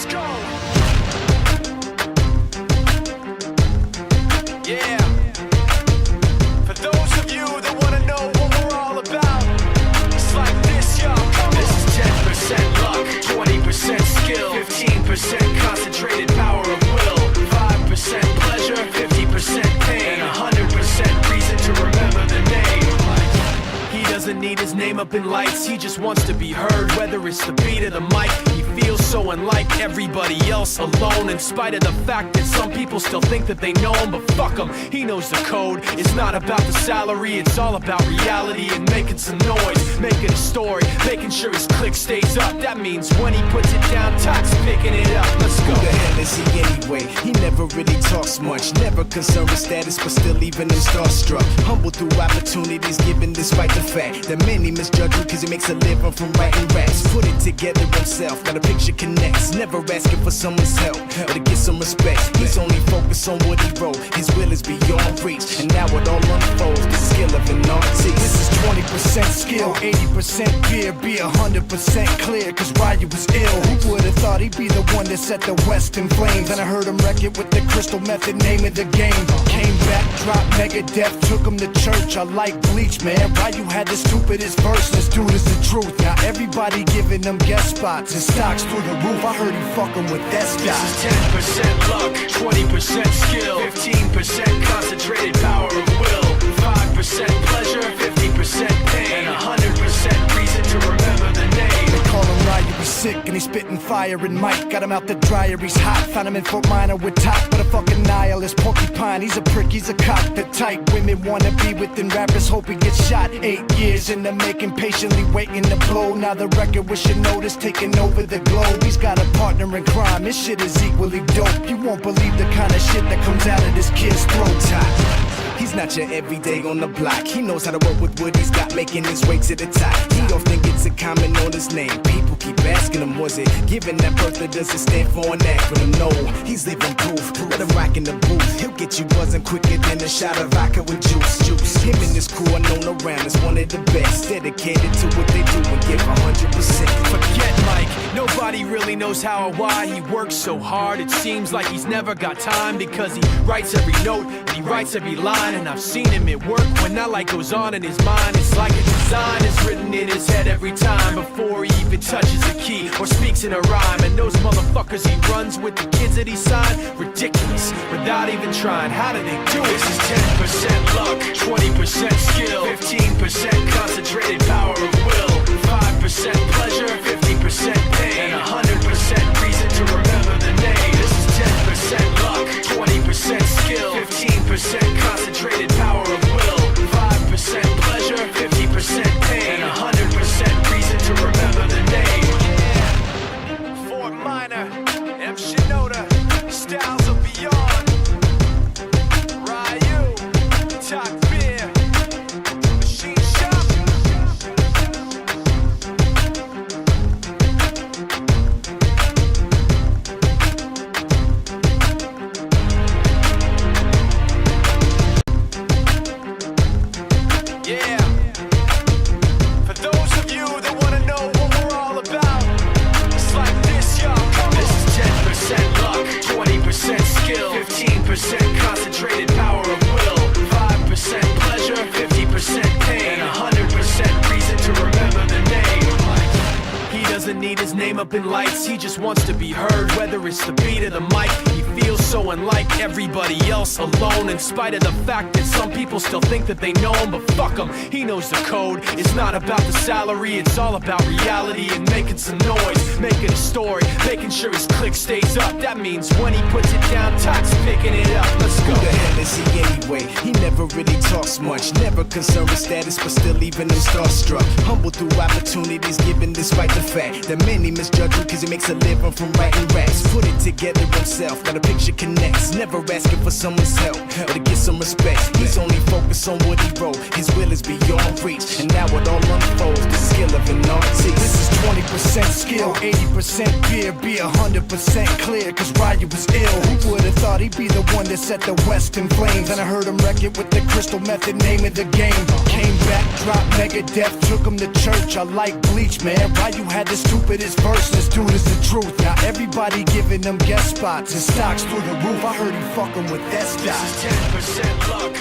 Let's go. Yeah. For those of you that want to know what we're all about, it's like this, y'all. This is 10% luck, 20% skill, 15% concentrated power of will, 5% pleasure, 50% pain, and 100% reason to remember the name. He doesn't need his name up in lights, he just wants to be heard, whether it's the beat of the mic. He feels so unlike everybody else, alone, in spite of the fact that some people still think that they know him. But fuck him, he knows the code. It's not about the salary, it's all about reality and making some noise, making a story, making sure his click stays up. That means when he puts it down, Todd's picking it up. Let's go. Who the hell is he anyway? He never really talks much, never concerned with status, but still leaving him starstruck. Humble through opportunities given despite the fact that many misjudge him cause he makes a living from writing raps. Put it together himself, got a picture connects, never asking for someone's help or to get some respect. He's only focused on what he wrote, his will is beyond reach, and now it all unfolds, the skill of an artist. This is 20% skill, 80% fear, be 100% clear, cause Ryu was ill. Who would've thought he'd be the one that set the West in flames? And I heard him wreck it with the Crystal Method, name of the game. Came back, dropped Megadeth, took him to church. I like Bleach, man. Ryu had the stupidest verse, this dude is the truth. Now everybody giving them guest spots and stocks through the roof. I heard he fucking with that stock. This is 10% luck, 20% skill, 15% concentrated power of will, 5% pleasure, 50% pain, and 100% reason to remember the name. They call him Ryu, he's sick and he's spitting fire. And Mike got him out the dryer, he's hot. Found him in Fort Minor with top, but a fucking nihilist porcupine. He's a prick, he's a cock. The type women wanna be within rappers, hope he gets shot. 8 years in the making, patiently waiting to blow. Now the record with your notice taking over the globe. He's got a partner in crime, this shit is equally dope. You won't believe the kind of shit that comes out of this kid's throat. He's not your everyday on the block. He knows how to work with what he's got, making his way to the top. He often gets a comment on his name. People keep asking him, was it given that birth or does it stand for an acronym? No, he's living proof. Let him rock in the booth. He'll get you buzzing quicker than a shot of vodka with juice. Him and his crew are known around as one of the best, dedicated to what they do and give 100%. Forget Mike, nobody really knows how or why he works so hard. It seems like he's never got time because he writes every note and he writes every line. And I've seen him at work when that light goes on in his mind. It's like a design is written in his head every time before he even touches a key or speaks in a rhyme. And those motherfuckers he runs with, the kids that he signed, ridiculous, without even trying. How do they do it? This is 10% luck, 20% skill, 15% concentrated power of will, 5% pleasure, 50% pain, and 100% reason to remember the name. This is 10% luck, 20% skill, 15% concentrated power of will, 5% pleasure, 50% pain, and 100% reason to remember the name. Fort Minor, M. Shinoda, Styles of Beyond, Ryu, Talk Beer, Machine Shop. Yeah. For those of you that want to know what we're all about, it's like this, y'all. This is 10% luck, 20% skill, 15% concentrated power of will, 5% pleasure, 50% pain, and 100% reason to remember the name. He doesn't need his name up in lights, he just wants to be heard, whether it's the beat of the mic. He feels so unlike everybody else, alone, in spite of the fact that some people still think that they know him. But fuck him, he knows the code. It's not about the salary, it's all about reality and making some noise, making a story, making sure his click stays up. That means when he puts it down, Todd's picking it up. Let's go. Who the hell is he anyway? He never really talks much, never concerned with status, but still leaving him starstruck. Humble through opportunities given despite the fact that many misjudge him cause he makes a living from writing raps. Put it together himself, got a picture connects, never asking for someone's help or to get some respect. He's only focused focus on what he wrote. His will is beyond reach, and now it all unfolds. The skill of an artist. This is 20% skill, 80% beer, be 100% clear, cause Ryu was ill. Who would've thought he'd be the one that set the West in flames? And I heard him wreck it with the Crystal Method, name of the game. Came back, dropped Megadeth, took him to church. I like Bleach, man. Ryu had the stupidest verse, this dude is the truth. Now everybody giving them guest spots and stocks through the roof. I heard he fucking with that stock. This is 10% luck,